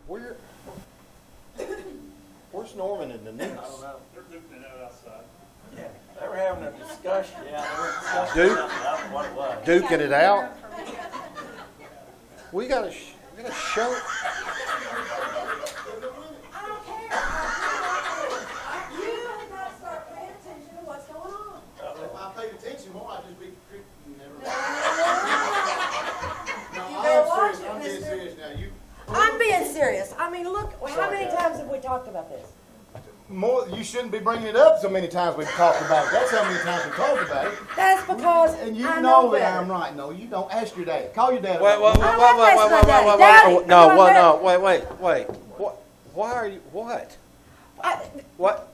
Where's Norman and Denise? I don't know. They're duking it out outside. Yeah, they were having a discussion. Yeah, they were discussing that's what it was. Duking it out? We got a show. I don't care. You have got to start paying attention to what's going on. If I paid attention more, I'd just be creeping. You better watch it, I'm being mister. serious now. I'm being serious. I mean, look, how many times have we talked about this? More, you shouldn't be bringing it up so many times we've talked about it. That's how many times we talked about it. That's because And you I know know that better. I'm right. No, you don't. Ask your dad. Call your dad. Wait. about it. Why are you, what? I- What?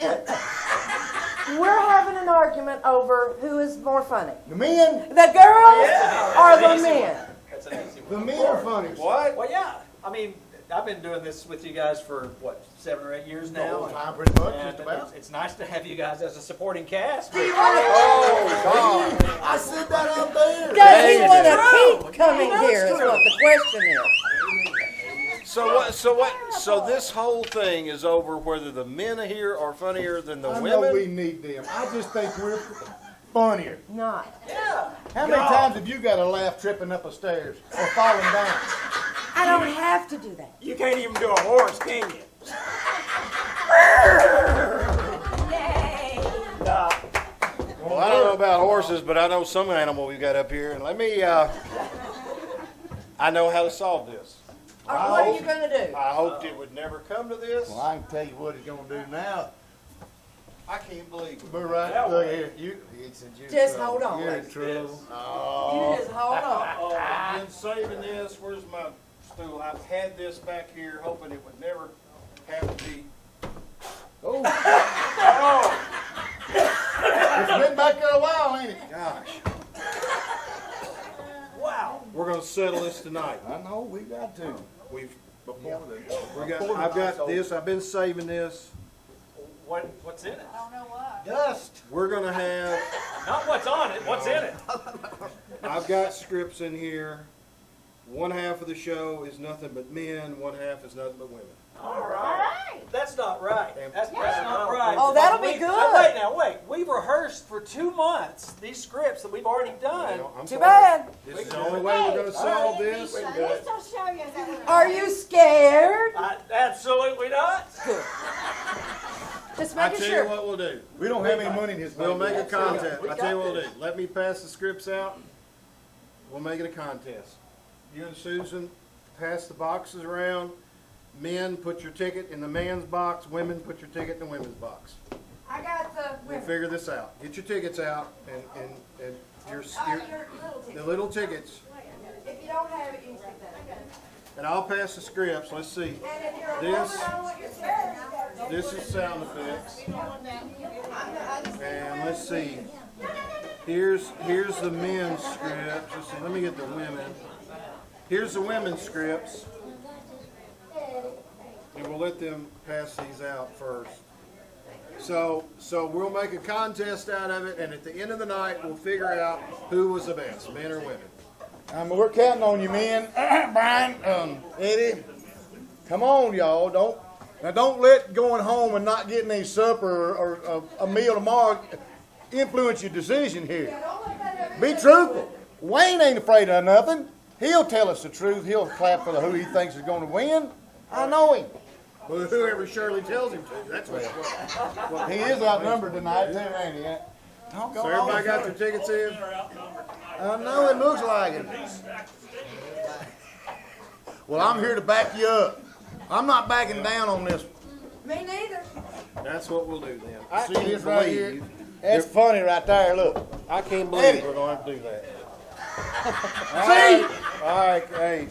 We're having an argument over who is more funny. The men, The girls or the Easy men? one. That's an easy the one. men are funny. What? Well, yeah. I mean, I've been doing this with you guys for, what, 7 or 8 years The now? whole and- time, pretty much, and just about. it's nice to have you guys as a supporting cast. Oh, God. I said that out there. Does he David. want to keep coming here is what the question is. So this whole thing is over whether the men here are funnier than the I know we women? need them. I just think we're funnier. Not. Yeah. How many times have you got a laugh tripping up the stairs or falling down? I don't have to do that. You can't even do a horse, can you? Well, I don't know about horses, but I know some animal we've got up here. And let me, I know how to solve this. What are you going to do? I hoped it would never come to this. Well, I can tell you what he's gonna do now. I can't believe it. But right, look here, Just hold on. You're in trouble. You just hold on. Oh, I've been saving this. Where's my stool? I've had this back here, hoping it would never have to be. Oh. It's been back there a while, ain't it? Gosh, Wow. we're gonna settle this tonight. I know, we got to. We've, Before I've got this. I've been saving this. What's in it? Dust. We're gonna have. Not what's on it, what's in it? I've got scripts in here. One half of the show is nothing but men. One half is nothing but women. All right. That's not right. That's not right. Oh, that'll be We- good. Wait. We've rehearsed for 2 months these scripts that we've already done. Well, I'm Too sorry. bad. This is the only way we're gonna solve this. Are you scared? Absolutely not. Just I making tell you sure. what we'll do. We don't have any money in his We'll bank. make a contest. We I tell you got what we'll do. Let me pass the scripts out. We'll make it a contest. You and Susan pass the boxes around. Men, put your ticket in the man's box. Women, put your ticket in the women's box. I got the We'll figure this out. Get your tickets out and your the little tickets. If you don't have it, you can stick that. And I'll pass the scripts. Let's see. And if you're a This- woman, I don't want your scared. This is sound effects. And let's see. Here's the men's scripts. Let's see. Let me get the women. Here's the women's scripts. And we'll let them pass these out first. So we'll make a contest out of it, and at the end of the night, we'll figure out who was the best, men or women. We're counting on you, men. Brian, Eddie, come on, y'all. Don't let going home and not getting a supper or a meal tomorrow influence your decision here. Be truthful. Wayne ain't afraid of nothing. He'll tell us the truth. He'll clap for who he thinks is going to win. I know him. Well, whoever Shirley tells him to. That's what. He is outnumbered tonight, too, ain't he? So everybody got their tickets in? I know it looks like it. Well, I'm here to back you up. I'm not backing down on this. Me neither. That's what we'll do then. I See can't this right believe- here? That's funny right there. Look. I can't believe we're going to have to do that. See? All right, hey,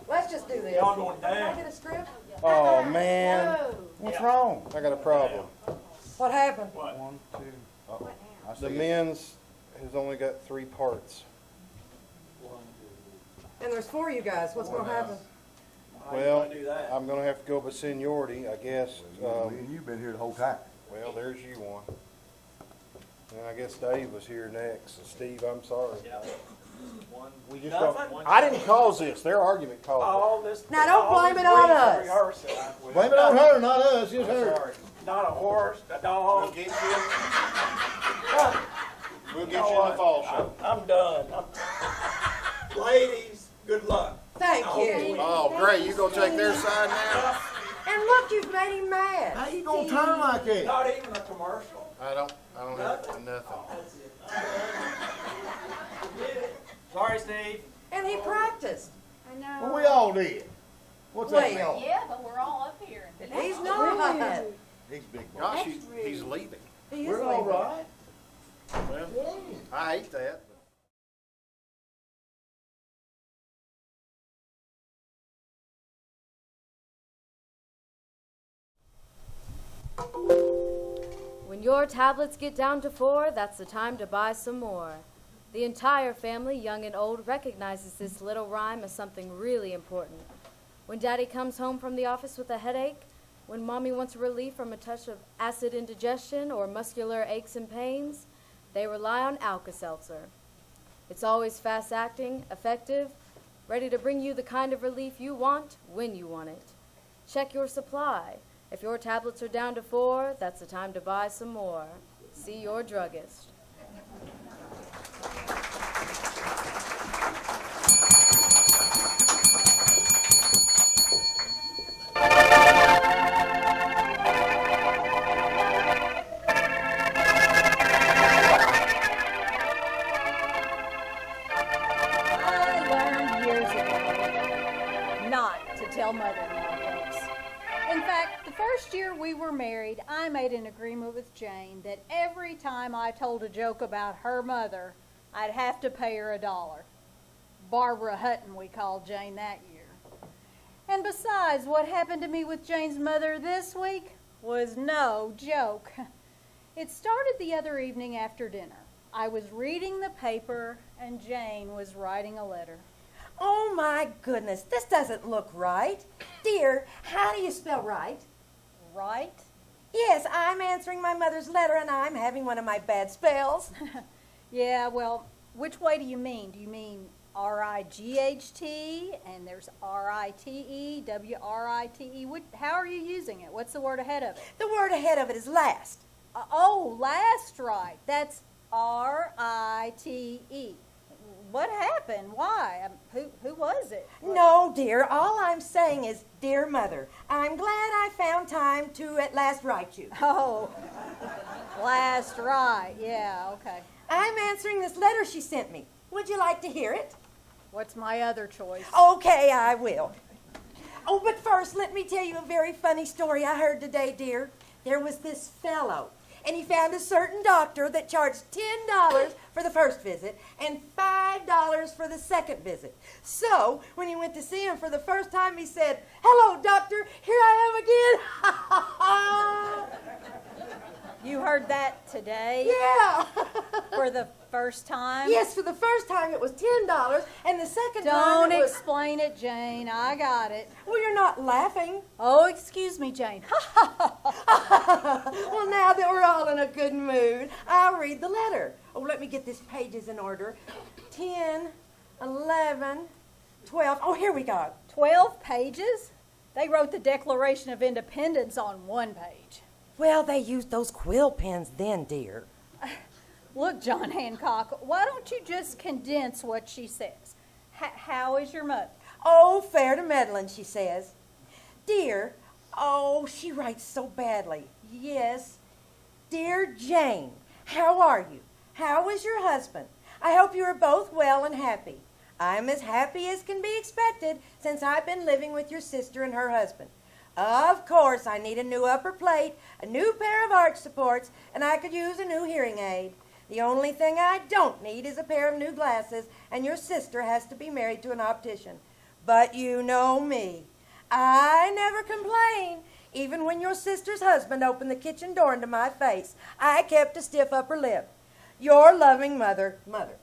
Let's just do this. Y'all going Can I down. get a script? oh man, What's wrong? I got a problem. What happened? One, two. The men's has only got 3 parts. And there's 4 of you guys. What's going to happen? Well, do that? I'm going to have to go by seniority, I guess. You've been here the whole time. Well, there's you one. And I guess Dave was here next. So Steve, I'm sorry. Yeah. We just Nothing? don't. I didn't cause this. Their argument caused All this. Now, don't all blame these it on weeks of us. rehearsal, it. Blame it on her, not us, just I'm her. sorry. Not a horse, a it. dog. We'll get you in the fall show. I'm done. Ladies, good luck. Thank you. Oh, great. You gonna take their side now? And look, you've made him mad. How you gonna turn like that? Not even a commercial. I don't have nothing. Sorry, Steve. And he practiced. I know. Well, we all did. What's that Well. mean? Yeah, but we're all up here. He's not. He's big boy. Gosh, he's leaving. He is We're all leaving. right. Well, I hate that. When your tablets get down to 4, that's the time to buy some more. The entire family, young and old, recognizes this little rhyme as something really important. When Daddy comes home from the office with a headache, when Mommy wants relief from a touch of acid indigestion or muscular aches and pains, they rely on Alka-Seltzer. It's always fast-acting, effective, ready to bring you the kind of relief you want when you want it. Check your supply. If your tablets are down to 4, that's the time to buy some more. See your druggist. I learned years ago not to tell mother-in-law jokes. In fact, the first year we were married, I made an agreement with Jane that every time I told a joke about her mother, I'd have to pay her $1. Barbara Hutton, we called Jane that year. And besides, what happened to me with Jane's mother this week was no joke. It started the other evening after dinner. I was reading the paper, and Jane was writing a letter. Oh my goodness, this doesn't look right. Dear, how do you spell right? Right? Yes, I'm answering my mother's letter and I'm having one of my bad spells. Yeah, well, which way do you mean? Do you mean R-I-G-H-T, and there's R-I-T-E, W-R-I-T-E? How are you using it? What's the word ahead of it? The word ahead of it is last. Last right. That's R-I-T-E. What happened? Why? Who was it? No, dear, all I'm saying is, dear mother, I'm glad I found time to at last write you. Oh, last right. Yeah, okay. I'm answering this letter she sent me. Would you like to hear it? What's my other choice? Okay, I will. Oh, but first, let me tell you a very funny story I heard today, dear. There was this fellow, and he found a certain doctor that charged $10 for the first visit and $5 for the second visit. So, when he went to see him for the first time, he said, "Hello, doctor, here I am again." You heard that today? Yeah. For the first time? Yes, for the first time it was $10, and the second Don't time it was... explain it, Jane. I got it. Well, you're not laughing. Oh, excuse me, Jane. Well, now that we're all in a good mood, I'll read the letter. Oh, let me get these pages in order. 10, 11, 12. Oh, here we go. 12 pages? They wrote the Declaration of Independence on one page. Well, they used those quill pens then, dear. Look, John Hancock, why don't you just condense what she says? How is your mother? Oh, fair to meddling, she says. Dear, oh, she writes so badly. Yes. Dear Jane, how are you? How is your husband? I hope you are both well and happy. I'm as happy as can be expected since I've been living with your sister and her husband. Of course, I need a new upper plate, a new pair of arch supports, and I could use a new hearing aid. The only thing I don't need is a pair of new glasses, and your sister has to be married to an optician. But you know me. I never complain. Even when your sister's husband opened the kitchen door into my face, I kept a stiff upper lip. Your loving mother, Mother.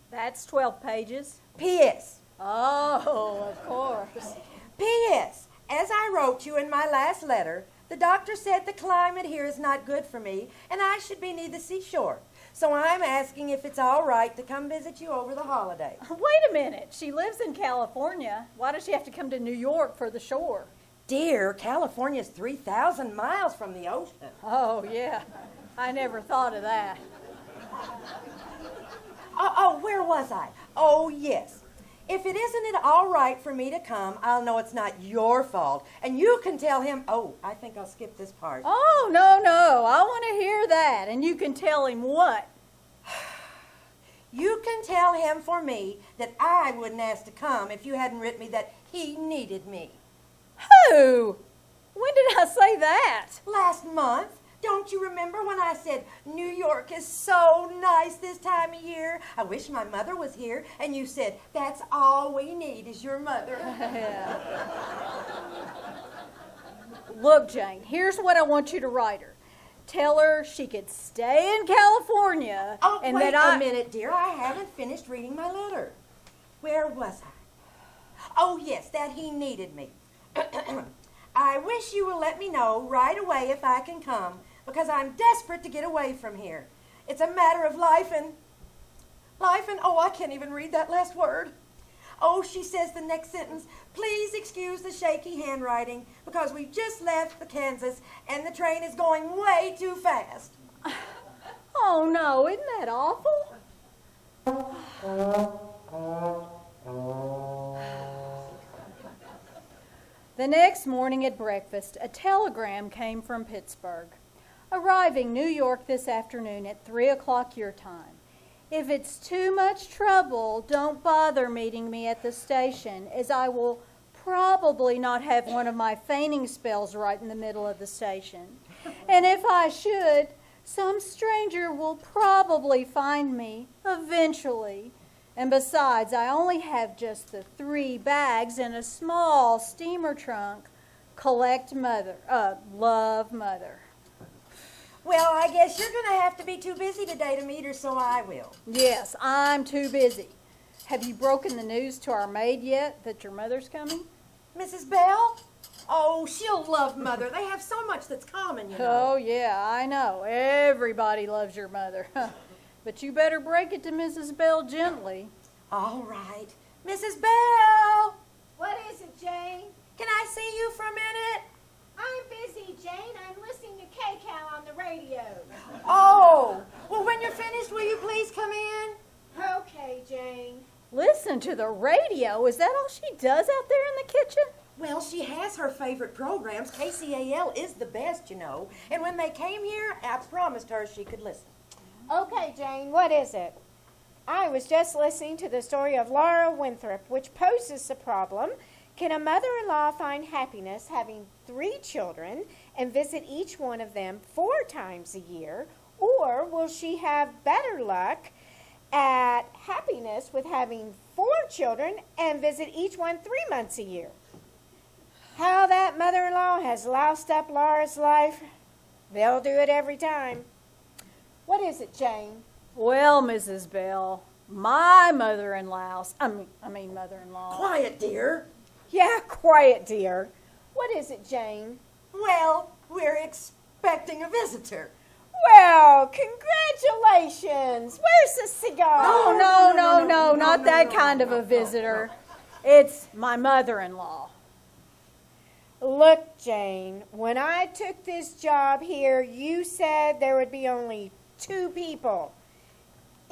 That's 12 pages. P.S. Oh, of course. P.S. As I wrote you in my last letter, the doctor said the climate here is not good for me, and I should be near the seashore. So I'm asking if it's all right to come visit you over the holiday. Wait a minute. She lives in California. Why does she have to come to New York for the shore? Dear, California's 3,000 miles from the ocean. Oh, yeah. I never thought of that. Oh, where was I? Oh, yes. If it isn't it all right for me to come, I'll know it's not your fault. And you can tell him, oh, I think I'll skip this part. Oh, no. I want to hear that. And you can tell him what? You can tell him for me that I wouldn't ask to come if you hadn't written me that he needed me. Who? When did I say that? Last month. Don't you remember when I said, New York is so nice this time of year? I wish my mother was here. And you said, that's all we need is your mother. Look, Jane, here's what I want you to write her. Tell her she could stay in California. Oh, and wait that a minute, dear. I haven't finished reading my letter. Where was I? Oh, yes, that he needed me. I wish you will let me know right away if I can come, because I'm desperate to get away from here. It's a matter of life and, oh, I can't even read that last word. Oh, she says the next sentence, please excuse the shaky handwriting, because we just left the Kansas and the train is going way too fast. Oh, no, isn't that awful? The next morning at breakfast, a telegram came from Pittsburgh. Arriving New York this afternoon at 3 o'clock your time. If it's too much trouble, don't bother meeting me at the station, as I will probably not have one of my fainting spells right in the middle of the station. And if I should, some stranger will probably find me eventually. And besides, I only have just the 3 bags and a small steamer trunk. Collect mother, love, mother. Well, I guess you're going to have to be too busy today to meet her, so I will. Yes, I'm too busy. Have you broken the news to our maid yet that your mother's coming? Mrs. Bell? Oh, she'll love Mother. They have so much that's common, you know. Oh, yeah, I know. Everybody loves your mother. But you better break it to Mrs. Bell gently. All right. Mrs. Bell! What is it, Jane? Can I see you for a minute? I'm busy, Jane. I'm listening to KCAL on the radio. Oh, well, when you're finished, will you please come in? Okay, Jane. Listen to the radio. Is that all she does out there in the kitchen? Well, she has her favorite programs. KCAL is the best, you know. And when they came here, I promised her she could listen. Okay, Jane, what is it? I was just listening to the story of Laura Winthrop, which poses the problem. Can a mother-in-law find happiness having 3 children and visit each one of them 4 times a year? Or will she have better luck at happiness with having 4 children and visit each one 3 months a year? How that mother-in-law has loused up Laura's life. They'll do it every time. What is it, Jane? Well, Mrs. Bell, my mother-in-law, mother-in-law. Quiet, dear. Yeah, quiet, dear. What is it, Jane? Well, we're expecting a visitor. Well, congratulations. Where's the cigar? No, not that kind of a visitor. It's my mother-in-law. Look, Jane, when I took this job here, you said there would be only 2 people.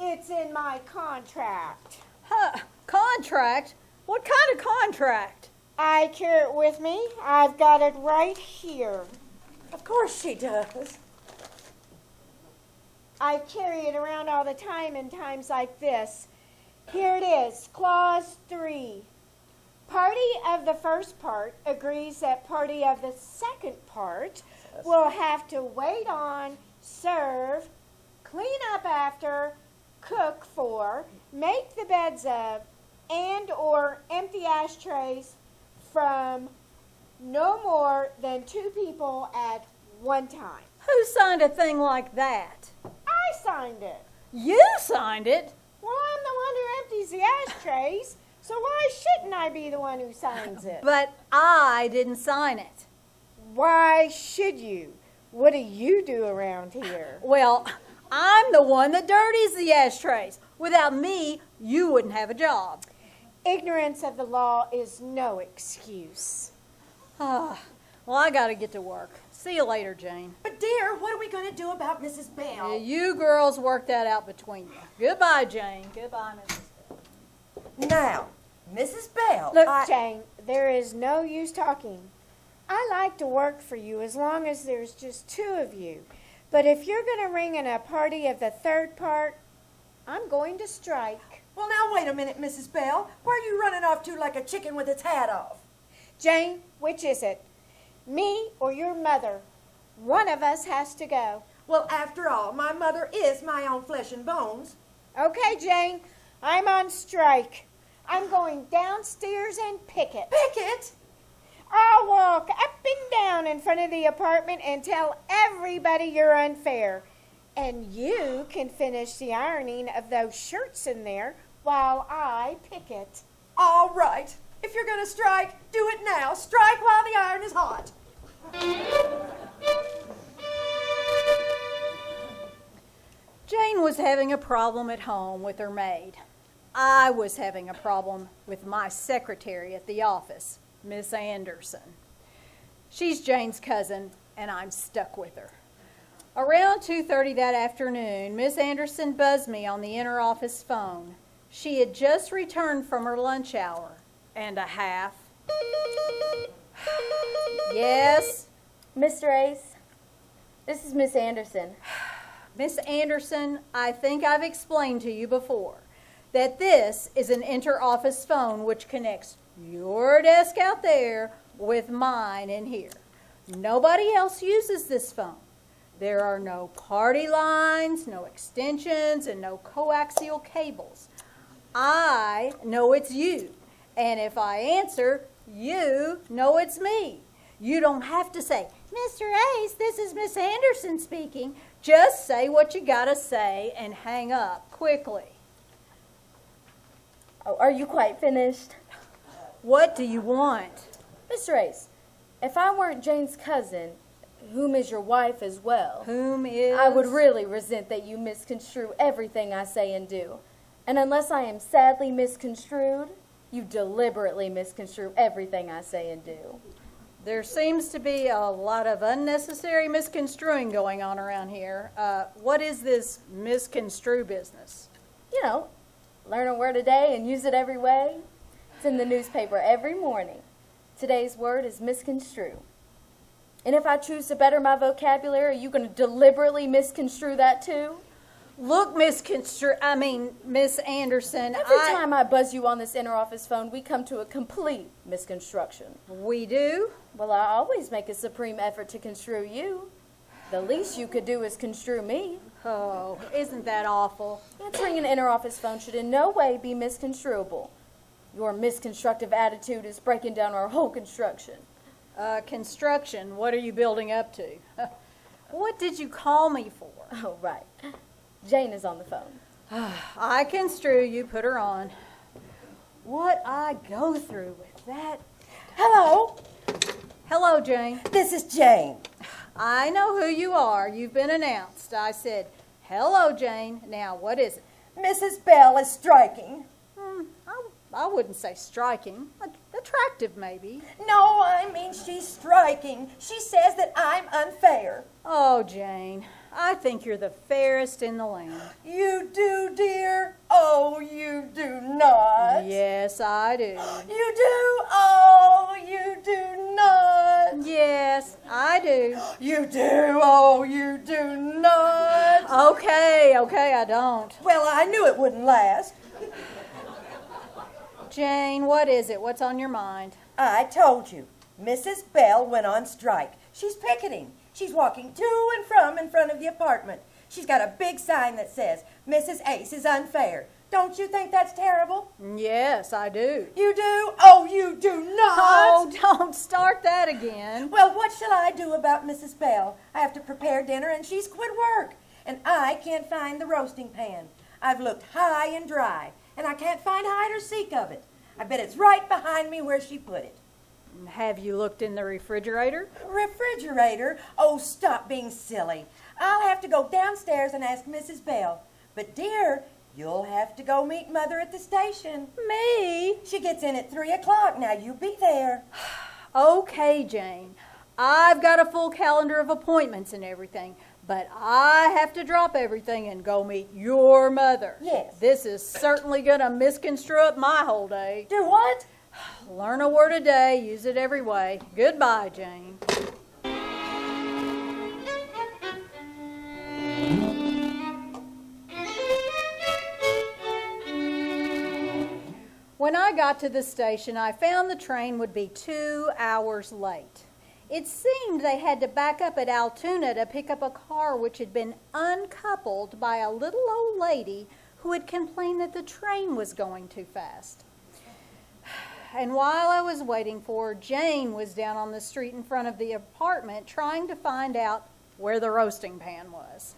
It's in my contract. Huh, contract? What kind of contract? I carry it with me. I've got it right here. Of course she does. I carry it around all the time in times like this. Here it is, Clause 3. Party of the first part agrees that party of the second part will have to wait on, serve, clean up after, cook for, make the beds of, and or empty ashtrays from no more than 2 people at one time. Who signed a thing like that? I signed it. You signed it? Well, I'm the one who empties the ashtrays, so why shouldn't I be the one who signs it? But I didn't sign it. Why should you? What do you do around here? Well, I'm the one that dirties the ashtrays. Without me, you wouldn't have a job. Ignorance of the law is no excuse. Well, I gotta get to work. See you later, Jane. But dear, what are we going to do about Mrs. Bell? You girls work that out between you. Goodbye, Jane. Goodbye, Mrs. Bell. Now, Mrs. Bell. Look, Jane, there is no use talking. I like to work for you as long as there's just two of you. But if you're going to ring in a party of the third part, I'm going to strike. Well, now, wait a minute, Mrs. Bell. Where are you running off to like a chicken with its hat off? Jane, which is it? Me or your mother? One of us has to go. Well, after all, my mother is my own flesh and bones. Okay, Jane, I'm on strike. I'm going downstairs and picket. Picket? I'll walk up and down in front of the apartment and tell everybody you're unfair. And you can finish the ironing of those shirts in there while I picket. All right. If you're going to strike, do it now. Strike while the iron is hot. Jane was having a problem at home with her maid. I was having a problem with my secretary at the office, Miss Anderson. She's Jane's cousin, and I'm stuck with her. Around 2:30 that afternoon, Miss Anderson buzzed me on the inner office phone. She had just returned from her lunch hour and a half. Yes? Mr. Ace, this is Miss Anderson. Miss Anderson, I think I've explained to you before that this is an inter-office phone which connects your desk out there with mine in here. Nobody else uses this phone. There are no party lines, no extensions, and no coaxial cables. I know it's you, and if I answer, you know it's me. You don't have to say, Mr. Ace, this is Miss Anderson speaking. Just say what you gotta say and hang up quickly. Oh, are you quite finished? What do you want? Mr. Ace, if I weren't Jane's cousin, whom is your wife as well, Whom is? I would really resent that you misconstrue everything I say and do. And unless I am sadly misconstrued, you deliberately misconstrue everything I say and do. There seems to be a lot of unnecessary misconstruing going on around here. What is this misconstrue business? You know, learn a word a day and use it every way. It's in the newspaper every morning. Today's word is misconstrue. And if I choose to better my vocabulary, are you going to deliberately misconstrue that too? Look, Miss Anderson. Every time I buzz you on this inter-office phone, we come to a complete misconstruction. We do? Well, I always make a supreme effort to construe you. The least you could do is construe me. Oh, isn't that awful? Answering an inter-office phone should in no way be misconstruable. Your misconstructive attitude is breaking down our whole construction. Construction, what are you building up to? What did you call me for? Oh, right. Jane is on the phone. I construe you, put her on. What I go through with that. Hello, Hello, Jane. this is Jane. I know who you are. You've been announced. I said, hello, Jane. Now, what is it? Mrs. Bell is striking. I wouldn't say striking. Attractive, maybe. No, I mean she's striking. She says that I'm unfair. Oh, Jane, I think you're the fairest in the land. You do, dear? Oh, you do not. Yes, I do. You do? Oh, you do not. Yes, I do. You do? Oh, you do not. Okay, I don't. Well, I knew it wouldn't last. Jane, what is it? What's on your mind? I told you. Mrs. Bell went on strike. She's picketing. She's walking to and from in front of the apartment. She's got a big sign that says, Mrs. Ace is unfair. Don't you think that's terrible? Yes, I do. You do? Oh, you do not. Oh, don't start that again. Well, what shall I do about Mrs. Bell? I have to prepare dinner and she's quit work. And I can't find the roasting pan. I've looked high and dry, and I can't find hide or seek of it. I bet it's right behind me where she put it. Have you looked in the refrigerator? Refrigerator? Oh, stop being silly. I'll have to go downstairs and ask Mrs. Bell. But, dear, you'll have to go meet Mother at the station. Me? She gets in at 3 o'clock. Now, you be there. Okay, Jane. I've got a full calendar of appointments and everything, but I have to drop everything and go meet your mother. Yes. This is certainly going to misconstrue up my whole day. Do what? Learn a word a day, use it every way. Goodbye, Jane. When I got to the station, I found the train would be 2 hours late. It seemed they had to back up at Altoona to pick up a car which had been uncoupled by a little old lady who had complained that the train was going too fast. And while I was waiting for her, Jane was down on the street in front of the apartment trying to find out where the roasting pan was.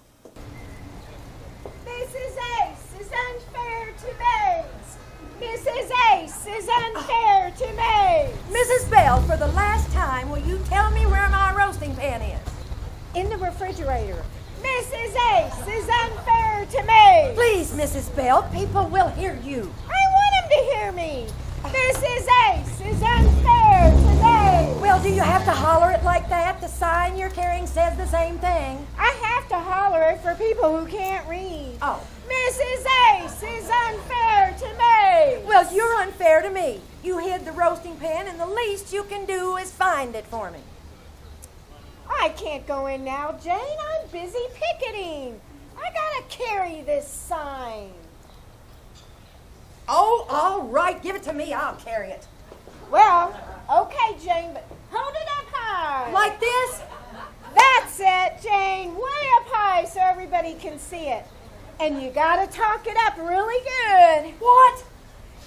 Mrs. Ace is unfair to me. Mrs. Ace is unfair to me. Mrs. Bell, for the last time, will you tell me where my roasting pan is? In the refrigerator. Mrs. Ace is unfair to me. Please, Mrs. Bell, people will hear you. I want them to hear me. Mrs. Ace is unfair to me. Well, do you have to holler it like that? The sign you're carrying says the same thing. I have to holler it for people who can't read. Oh. Mrs. Ace is unfair to me. Well, you're unfair to me. You hid the roasting pan, and the least you can do is find it for me. I can't go in now, Jane. I'm busy picketing. I gotta carry this sign. Oh, all right. Give it to me. I'll carry it. Well, okay, Jane, but hold it up high. Like this? That's it, Jane. Way up high so everybody can see it. And you gotta talk it up really good. What?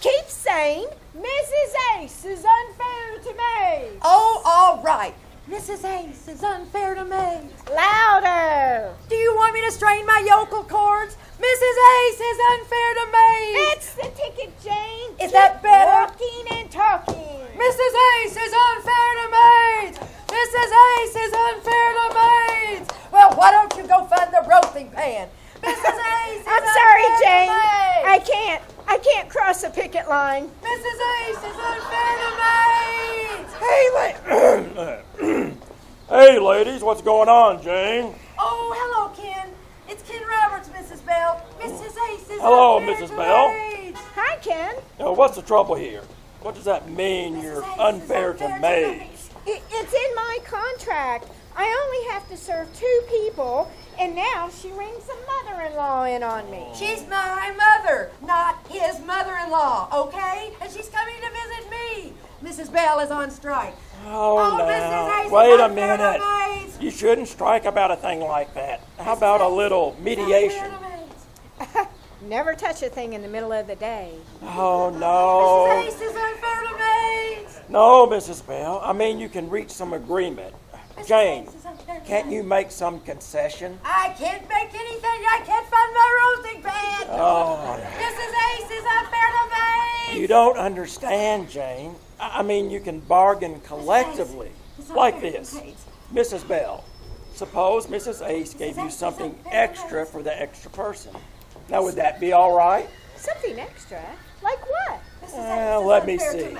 Keep saying, Mrs. Ace is unfair to me. Oh, all right. Mrs. Ace is unfair to me. Louder. Do you want me to strain my yokel cords? Mrs. Ace is unfair to me. That's the ticket, Jane. Is that better? Walking and talking. Mrs. Ace is unfair to me. Mrs. Ace is unfair to me. Well, why don't you go find the roasting pan? Mrs. Ace is I'm sorry, unfair Jane. to me. I can't cross a picket line. Mrs. Ace is unfair to me. Hey, ladies, what's going on, Jane? Oh, hello, Ken. It's Ken Roberts, Mrs. Bell. Mrs. Ace is Hello, unfair Mrs. to Bell. me. Hi, Ken. What's the trouble here? What does that mean, Mrs. you're Ace is unfair to me? It's in my contract. I only have to serve 2 people, and now she rings a mother-in-law in on me. She's my mother, not his mother-in-law, okay? And she's coming to visit me. Mrs. Bell is on strike. Oh, Mrs. now, Ace is wait a unfair to minute. me. You shouldn't strike about a thing like that. How about a little mediation? Never touch a thing in the middle of the day. Oh, Mrs. no. Ace is unfair to me. No, Mrs. Bell. I mean, you can reach some agreement. Jane, Ace is unfair to can't me. you make some concession? I can't make anything. I can't find my roasting pan. Oh, Mrs. Ace is unfair to me. you don't understand, Jane. I mean, you can bargain collectively. Like this. Mrs. Bell, suppose Mrs. Ace gave you something extra for the extra person. Now, would that be all right? Something extra? Like what? Well, let me see.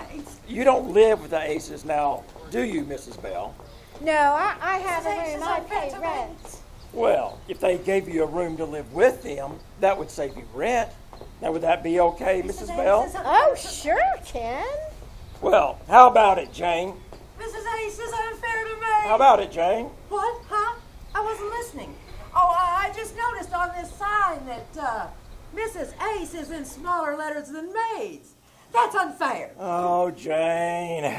You don't live with the Aces now, do you, Mrs. Bell? No, I have a Mrs. Ace room. is I unfair pay to rent. Well, if they gave you a room to live with them, that would save you rent. Now, would that be okay, Mrs. Bell? Oh, sure, Ken. Well, how about it, Jane? Mrs. Ace is unfair to me. How about it, Jane? What? Huh? I wasn't listening. Oh, I just noticed on this sign that Mrs. Ace is in smaller letters than maids. That's unfair. Oh, Jane.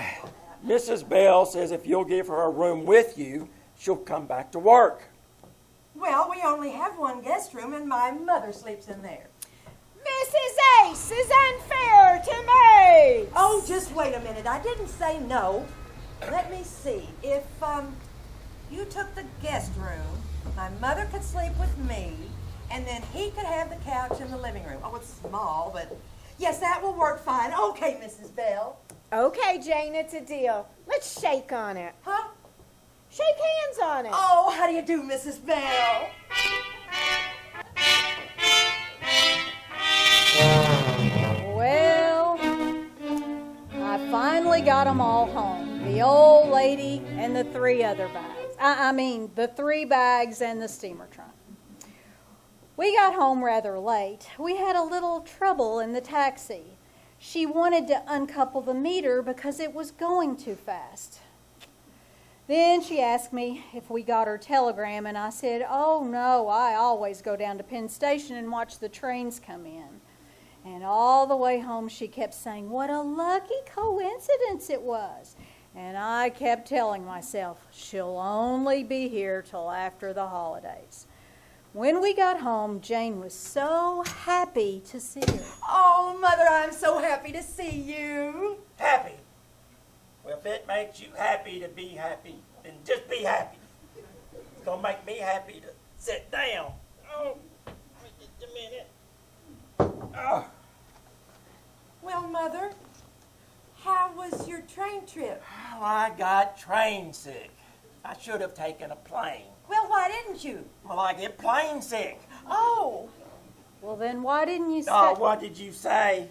Mrs. Bell says if you'll give her a room with you, she'll come back to work. Well, we only have one guest room, and my mother sleeps in there. Mrs. Ace is unfair to me. Oh, just wait a minute. I didn't say no. Let me see. If you took the guest room, my mother could sleep with me, and then he could have the couch in the living room. Oh, it's small, but yes, that will work fine. Okay, Mrs. Bell. Okay, Jane, it's a deal. Let's shake on it. Huh? Shake hands on it. Oh, how do you do, Mrs. Bell? Well, I finally got them all home. The old lady and the 3 other bags. I mean, the 3 bags and the steamer trunk. We got home rather late. We had a little trouble in the taxi. She wanted to uncouple the meter because it was going too fast. Then she asked me if we got her telegram, and I said, oh no, I always go down to Penn Station and watch the trains come in. And all the way home she kept saying what a lucky coincidence it was. And I kept telling myself, she'll only be here till after the holidays. When we got home, Jane was so happy to see her. Oh, Mother, I'm so happy to see you. Happy? Well, if it makes you happy to be happy, then just be happy. It's gonna make me happy to sit down. Oh, just a minute. Oh. Well, Mother, how was your train trip? Oh, I got train sick. I should have taken a plane. Well, why didn't you? Well, I get plane sick. Oh. Well, then why didn't you say... Oh, what did you say?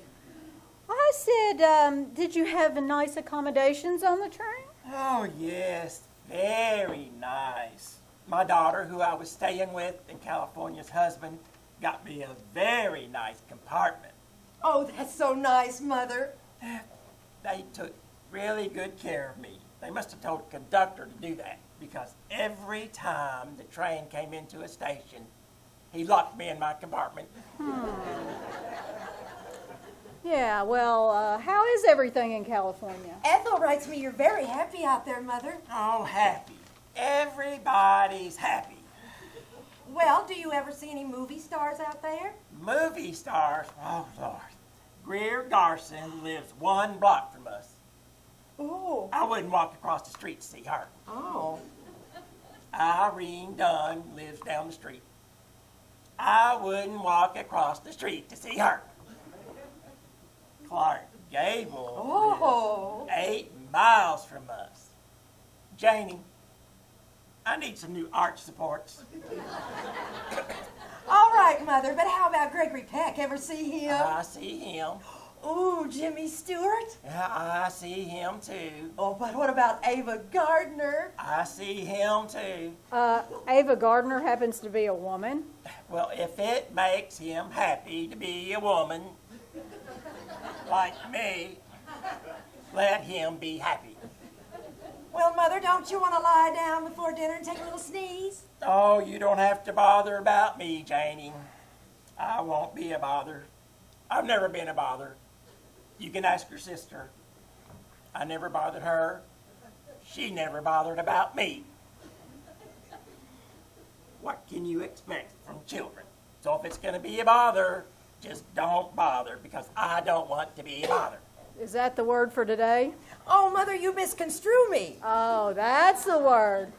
I said, did you have nice accommodations on the train? Oh, yes, very nice. My daughter, who I was staying with, and California's husband, got me a very nice compartment. Oh, that's so nice, Mother. They took really good care of me. They must have told the conductor to do that, because every time the train came into a station, he locked me in my compartment. Yeah, well, how is everything in California? Ethel writes me you're very happy out there, Mother. Oh, happy. Everybody's happy. Well, do you ever see any movie stars out there? Movie stars? Oh, Lord. Greer Garson lives 1 block from us. Oh. I wouldn't walk across the street to see her. Oh. Irene Dunn lives down the street. I wouldn't walk across the street to see her. Clark Gable lives 8 miles from us. Janie, I need some new arch supports. All right, Mother, but how about Gregory Peck? Ever see him? I see him. Ooh, Jimmy Stewart? Yeah, I see him too. Oh, but what about Ava Gardner? I see him too. Ava Gardner happens to be a woman. Well, if it makes him happy to be a woman like me, let him be happy. Well, Mother, don't you want to lie down before dinner and take a little sneeze? Oh, you don't have to bother about me, Janie. I won't be a bother. I've never been a bother. You can ask your sister. I never bothered her. She never bothered about me. What can you expect from children? So if it's going to be a bother, just don't bother, because I don't want to be a bother. Is that the word for today? Oh, Mother, you misconstrue me. Oh, that's the word.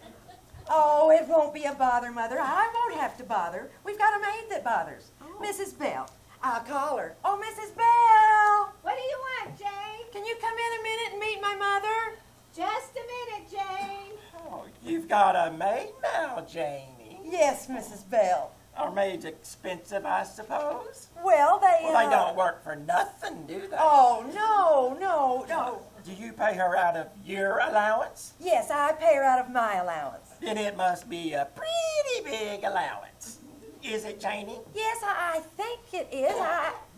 Oh, it won't be a bother, Mother. I won't have to bother. We've got a maid that bothers. Mrs. Bell. I'll call her. Oh, Mrs. Bell! What do you want, Jane? Can you come in a minute and meet my mother? Just a minute, Jane. Oh, you've got a maid now, Janie. Yes, Mrs. Bell. Are maids expensive, I suppose? Well, they don't work for nothing, do they? Oh, no. Do you pay her out of your allowance? Yes, I pay her out of my allowance. Then it must be a pretty big allowance. Is it, Janie? Yes, I think it is.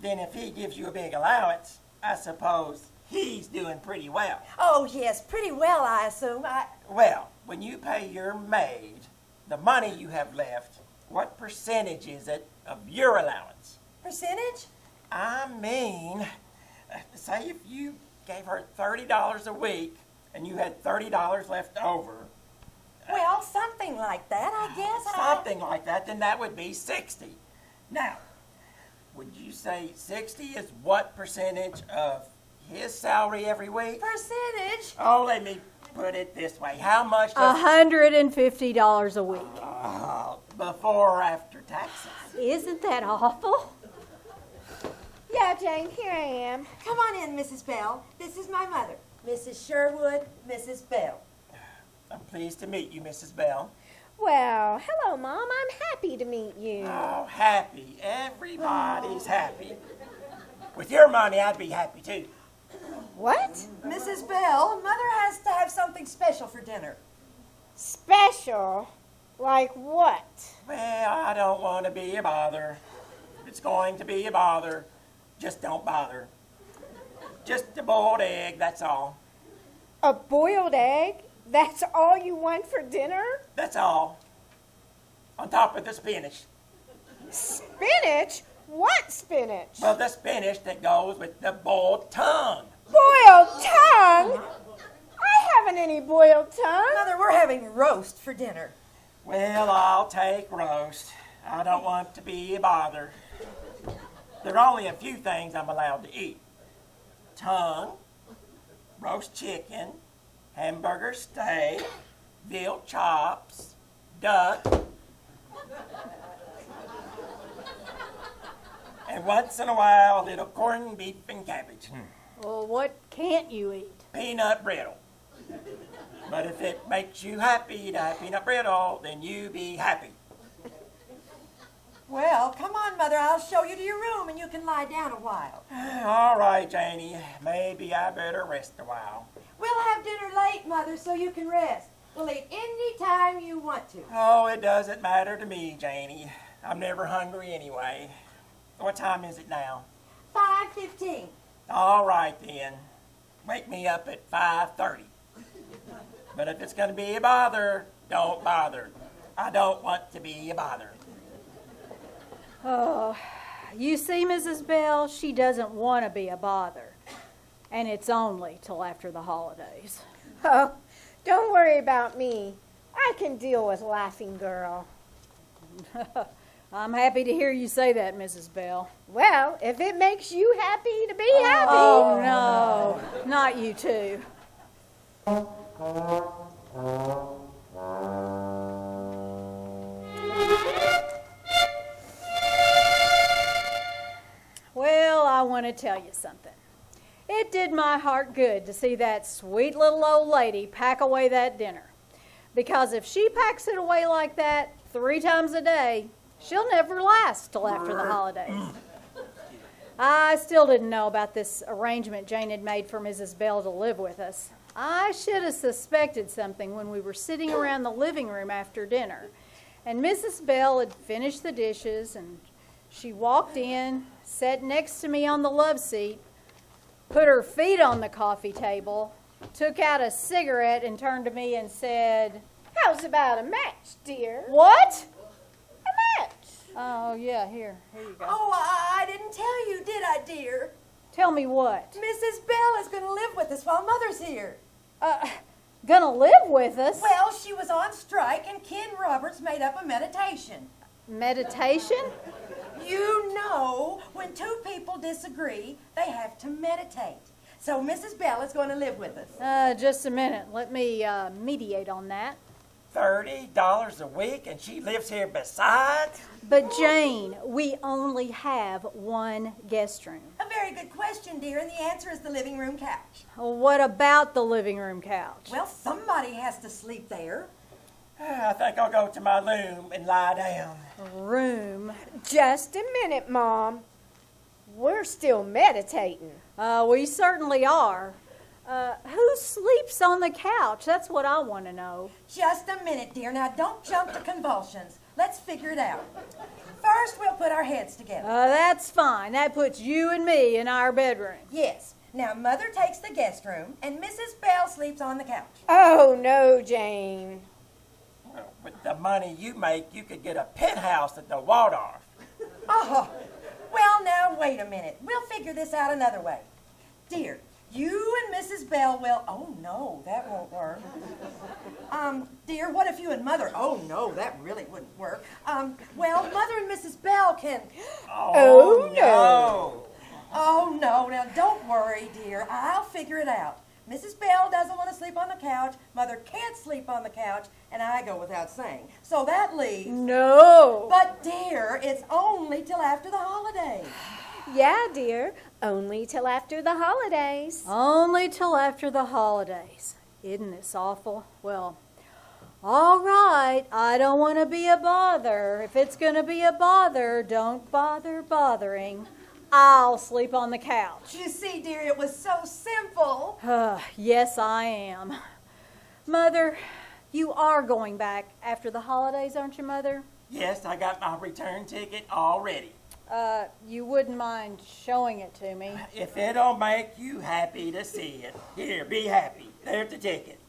Then if he gives you a big allowance, I suppose he's doing pretty well. Oh, yes, pretty well, I assume. Well, when you pay your maid the money you have left, what percentage is it of your allowance? Percentage? I mean, say if you gave her $30 a week and you had $30 left over. Well, something like that, I guess. Something like that, then that would be 60. Now, would you say 60 is what percentage of his salary every week? Percentage? Oh, let me put it this way. How much does... $150 a week. Before or after taxes? Isn't that awful? Yeah, Jane, here I am. Come on in, Mrs. Bell. This is my mother, Mrs. Sherwood, Mrs. Bell. I'm pleased to meet you, Mrs. Bell. Well, hello, Mom. I'm happy to meet you. Oh, happy. Everybody's happy. With your money, I'd be happy too. What? Mrs. Bell, Mother has to have something special for dinner. Special? Like what? Well, I don't want to be a bother. If it's going to be a bother, just don't bother. Just a boiled egg, that's all. A boiled egg? That's all you want for dinner? That's all. On top of the spinach. Spinach? What spinach? Well, the spinach that goes with the boiled tongue. Boiled tongue? I haven't any boiled tongue. Mother, we're having roast for dinner. Well, I'll take roast. I don't want to be a bother. There are only a few things I'm allowed to eat. Tongue, roast chicken, hamburger steak, veal chops, duck, and once in a while a little corned beef and cabbage. Well, what can't you eat? Peanut brittle. But if it makes you happy to have peanut brittle, then you be happy. Well, come on, Mother. I'll show you to your room and you can lie down a while. All right, Janie. Maybe I better rest a while. We'll have dinner late, Mother, so you can rest. We'll eat any time you want to. Oh, it doesn't matter to me, Janie. I'm never hungry anyway. What time is it now? 5:15. All right, then. Wake me up at 5:30. But if it's going to be a bother, don't bother. I don't want to be a bother. Oh, you see, Mrs. Bell, she doesn't want to be a bother. And it's only till after the holidays. Oh, don't worry about me. I can deal with Laughing Girl. I'm happy to hear you say that, Mrs. Bell. Well, if it makes you happy to be happy. Oh, no, not you two. Well, I want to tell you something. It did my heart good to see that sweet little old lady pack away that dinner. Because if she packs it away like that 3 times a day, she'll never last till after the holidays. I still didn't know about this arrangement Jane had made for Mrs. Bell to live with us. I should have suspected something when we were sitting around the living room after dinner. And Mrs. Bell had finished the dishes, and she walked in, sat next to me on the love seat, put her feet on the coffee table, took out a cigarette, and turned to me and said, How's about a match, dear? "What?" A match. Oh, yeah, here you go. Oh, I didn't tell you, did I, dear? Tell me what? Mrs. Bell is going to live with us while Mother's here. Gonna live with us? Well, she was on strike and Ken Roberts made up a meditation. Meditation? You know, when 2 people disagree, they have to meditate. So Mrs. Bell is going to live with us. Just a minute. Let me mediate on that. $30 a week, and she lives here besides? But Jane, we only have 1 guest room. A very good question, dear, and the answer is the living room couch. What about the living room couch? Well, somebody has to sleep there. I think I'll go to my room and lie down. Room? Just a minute, Mom. We're still meditating. We certainly are. Who sleeps on the couch? That's what I want to know. Just a minute, dear. Now, don't jump to convulsions. Let's figure it out. First, we'll put our heads together. That's fine. That puts you and me in our bedroom. Yes. Now, Mother takes the guest room, and Mrs. Bell sleeps on the couch. Oh, no, Jane. Well, with the money you make, you could get a penthouse at the Waldorf. Oh, well, now, wait a minute. We'll figure this out another way. Dear, you and Mrs. Bell will... Oh, no, that won't work. Dear, what if you and Mother... Oh, no, that really wouldn't work. Well, Mother and Mrs. Bell can... Oh, no. Oh, no, now, don't worry, dear. I'll figure it out. Mrs. Bell doesn't want to sleep on the couch, Mother can't sleep on the couch, and I go without saying. So that leaves... No. But, dear, it's only till after the holidays. Yeah, dear. Only till after the holidays. Only till after the holidays. Isn't this awful? Well, All right, I don't want to be a bother. If it's going to be a bother, don't bother bothering. I'll sleep on the couch. You see, dear, it was so simple. Yes, I am. Mother, you are going back after the holidays, aren't you, Mother? Yes, I got my return ticket already. You wouldn't mind showing it to me? If it'll make you happy to see it, here, be happy. There's the ticket.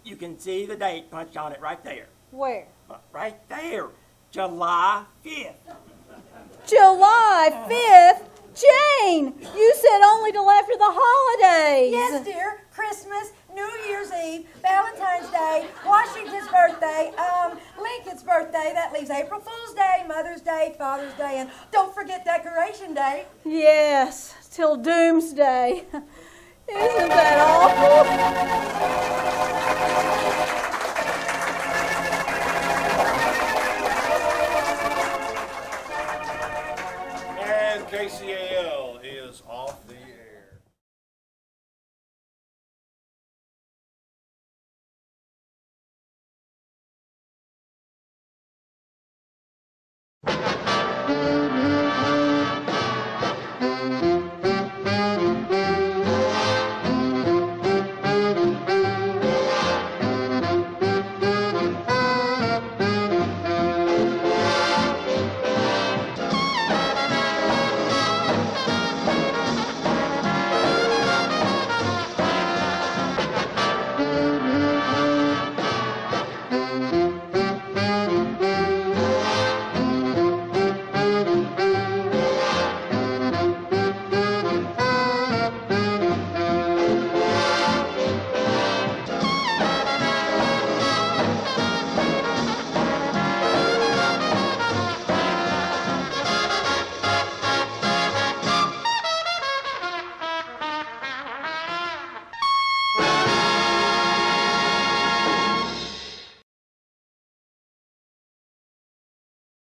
You can see the date punched on it right there. Where? Right there, July 5th. July 5th? Jane, you said only till after the holidays. Yes, dear. Christmas, New Year's Eve, Valentine's Day, Washington's birthday, Lincoln's birthday. That leaves April Fool's Day, Mother's Day, Father's Day, and don't forget Decoration Day. Yes, till doomsday. Isn't that awful?